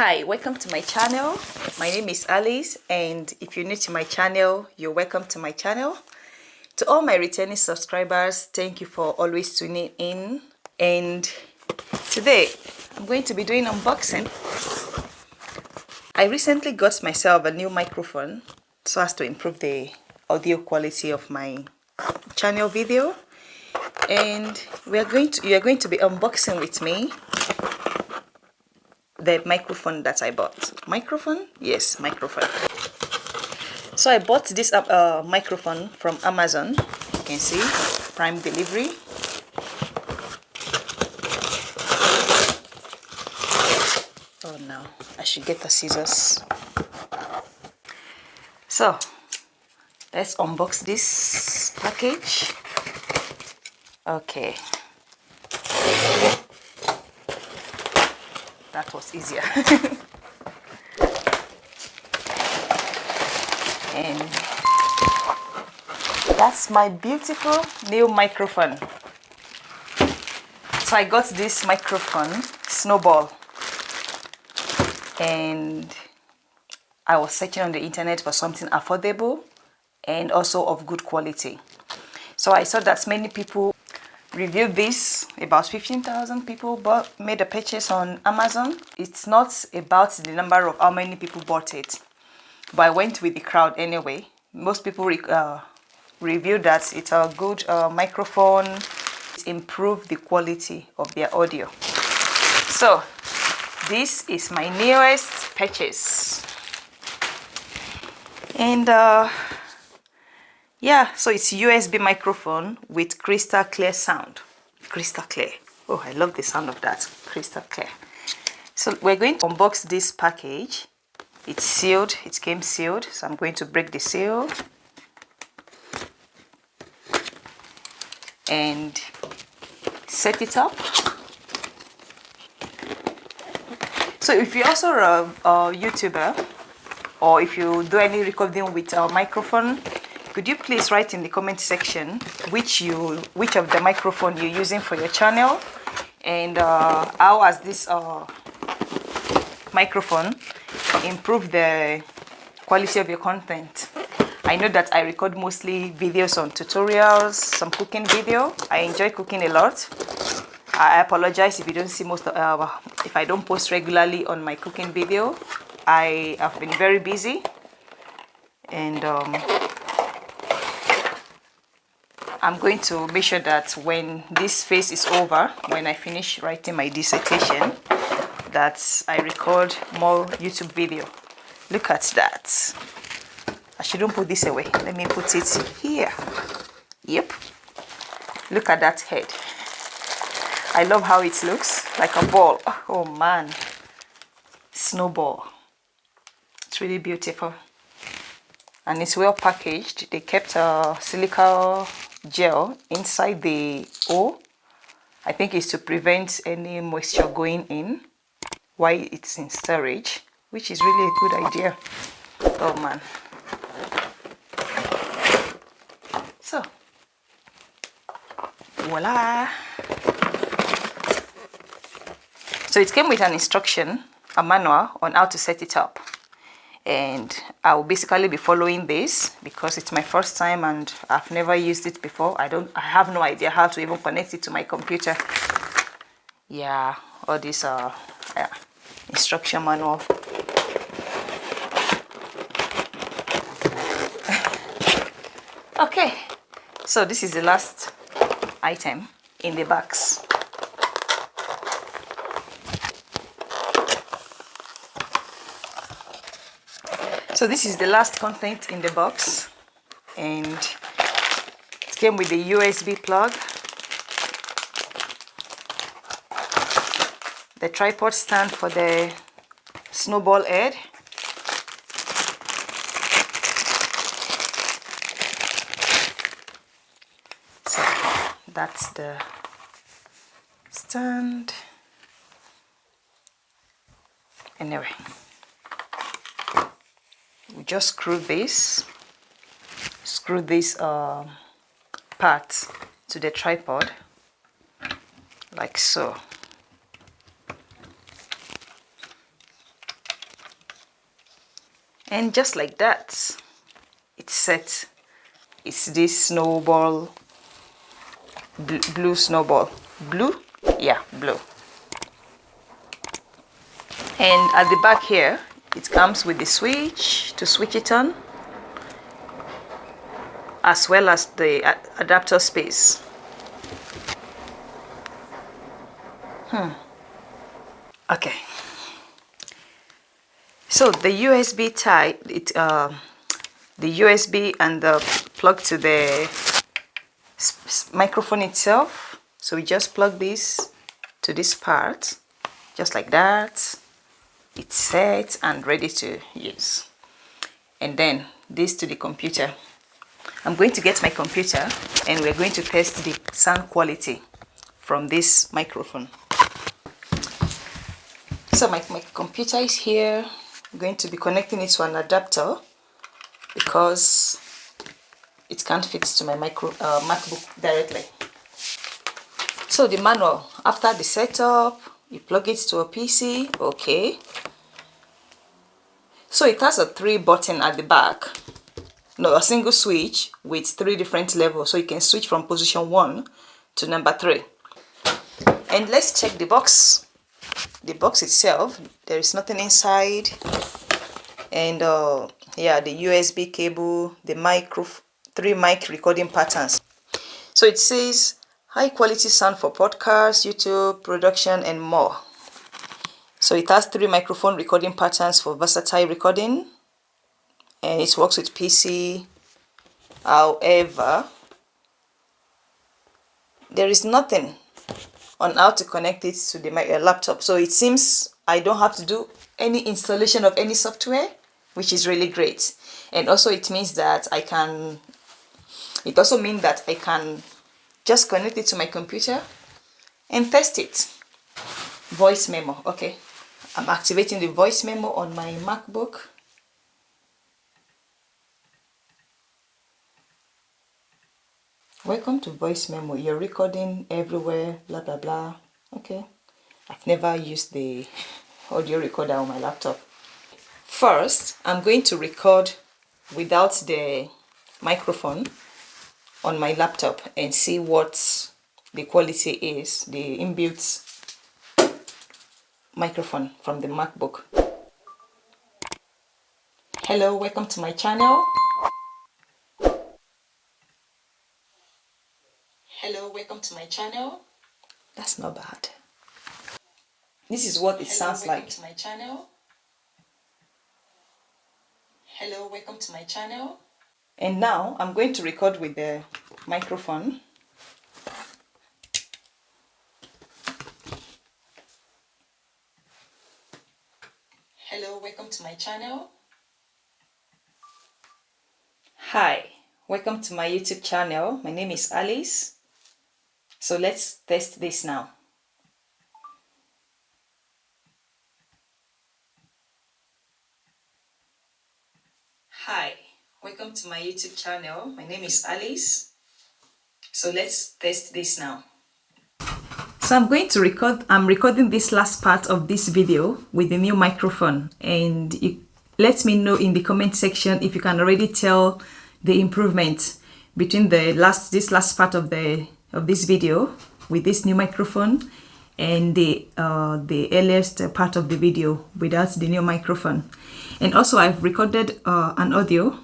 Hi, welcome to my channel. My name is Alice, and if you're new to my channel, you're welcome to my channel. To all my returning subscribers, thank you for always tuning in. And today I'm going to be doing unboxing. I recently got myself a new microphone so as to improve the audio quality of my channel video, and you are going to be unboxing with me the microphone that I bought. Microphone? Yes, microphone. So I bought this microphone from Amazon. You can see Prime delivery. Oh no, I should get the scissors. So let's unbox this package. Okay, that was easier. And that's my beautiful new microphone. So I got this microphone, Snowball, and I was searching on the internet for something affordable and also of good quality. So I saw that many people reviewed this. About 15,000 people made a purchase on Amazon. It's not about the number of how many people bought it, but I went with the crowd anyway. Most people reviewed that it's a good microphone. It improved the quality of their audio. So this is my newest purchase, and yeah, so it's USB microphone with crystal clear sound. Crystal clear. Oh, I love the sound of that. Crystal clear. So we're going to unbox this package. It's sealed. It came sealed. So I'm going to break the seal and set it up. So if you're also a YouTuber, or if you do any recording with a microphone, could you please write in the comment section which of the microphone you're using for your channel, and how has this microphone improved the quality of your content. I know that I record mostly videos on tutorials, some cooking video. I enjoy cooking a lot. I apologize if you don't see if I don't post regularly on my cooking video. I have been very busy, and I'm going to make sure that when this phase is over, when I finish writing my dissertation, that I record more YouTube video. Look at that. I shouldn't put this away. Let me put it here. Yep. Look at that head. I love how it looks like a ball. Oh man. Snowball. It's really beautiful. And it's well packaged. They kept a silica gel inside the hole. I think it's to prevent any moisture going in while it's in storage, which is really a good idea. Oh man. So voila. So it came with an instruction, a manual on how to set it up, and I will basically be following this because it's my first time and I've never used it before. I have no idea how to even connect it to my computer. Yeah, all this instruction manual. Okay, so this is the last item in the box. So this is the last content in the box, and it came with the USB plug, the tripod stand for the snowball head, so that's the stand. Anyway, we just screw this part to the tripod like so. And just like that, it's set. It's this snowball, blue snowball. Blue? Yeah, blue. And at the back here, it comes with the switch to switch it on, as well as the adapter space. Okay. So the USB type, the USB and the plug to the microphone itself. So we just plug this to this part, just like that. It's set and ready to use. And then this to the computer. I'm going to get my computer and we're going to test the sound quality from this microphone. So my computer is here. I'm going to be connecting it to an adapter because it can't fit to my MacBook directly. So the manual, after the setup, you plug it to a PC, okay. So it has a 3 button at the back. No, a single switch with 3 different levels. So you can switch from position 1 to number 3. And let's check the box. The box itself, there is nothing inside. And yeah, the USB cable, the 3 mic recording patterns. So it says high quality sound for podcasts, YouTube, production, and more. So it has 3 microphone recording patterns for versatile recording, and it works with PC. However, there is nothing on how to connect it to the laptop. So it seems I don't have to do any installation of any software, which is really great. And also it means that I can just connect it to my computer and test it. Voice memo. Okay, I'm activating the voice memo on my MacBook. Welcome to voice memo. You're recording everywhere, blah blah blah. Okay, I've never used the audio recorder on my laptop. First, I'm going to record without the microphone on my laptop and see what the quality is, the inbuilt microphone from the MacBook. Hello, welcome to my channel. Hello, welcome to my channel. That's not bad. This is what it sounds like. To my channel. Hello, welcome to my channel. And now I'm going to record with the microphone. Hello, welcome to my channel. Hi, welcome to my YouTube channel. My name is Alice. So let's test this now. Hi, welcome to my YouTube channel. My name is Alice. So let's test this now. So I'm recording this last part of this video with the new microphone, and let me know in the comment section if you can already tell the improvement between this last part of this video with this new microphone and the earliest part of the video without the new microphone. And also I've recorded an audio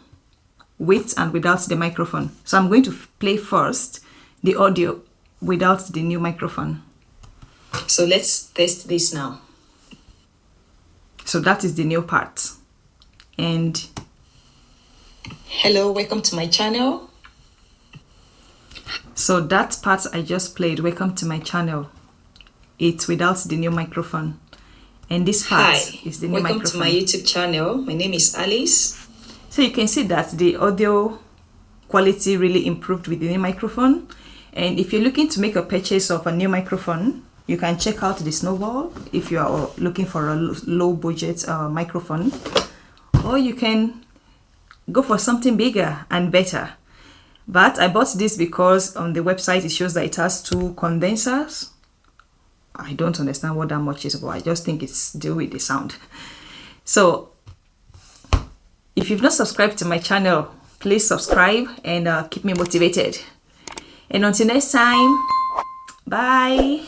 with and without the microphone. So I'm going to play first the audio without the new microphone. So let's test this now. So that is the new part. And hello, welcome to my channel. So that part I just played, welcome to my channel, it's without the new microphone. And this part is the new microphone. Welcome to my YouTube channel. My name is Alice. So you can see that the audio quality really improved with the new microphone. And if you're looking to make a purchase of a new microphone, you can check out the Snowball if you are looking for a low budget microphone, or you can go for something bigger and better. But I bought this because on the website it shows that it has 2 condensers. I don't understand what that much is, but I just think it's deal with the sound. So, If you've not subscribed to my channel, please subscribe and keep me motivated. And until next time, bye.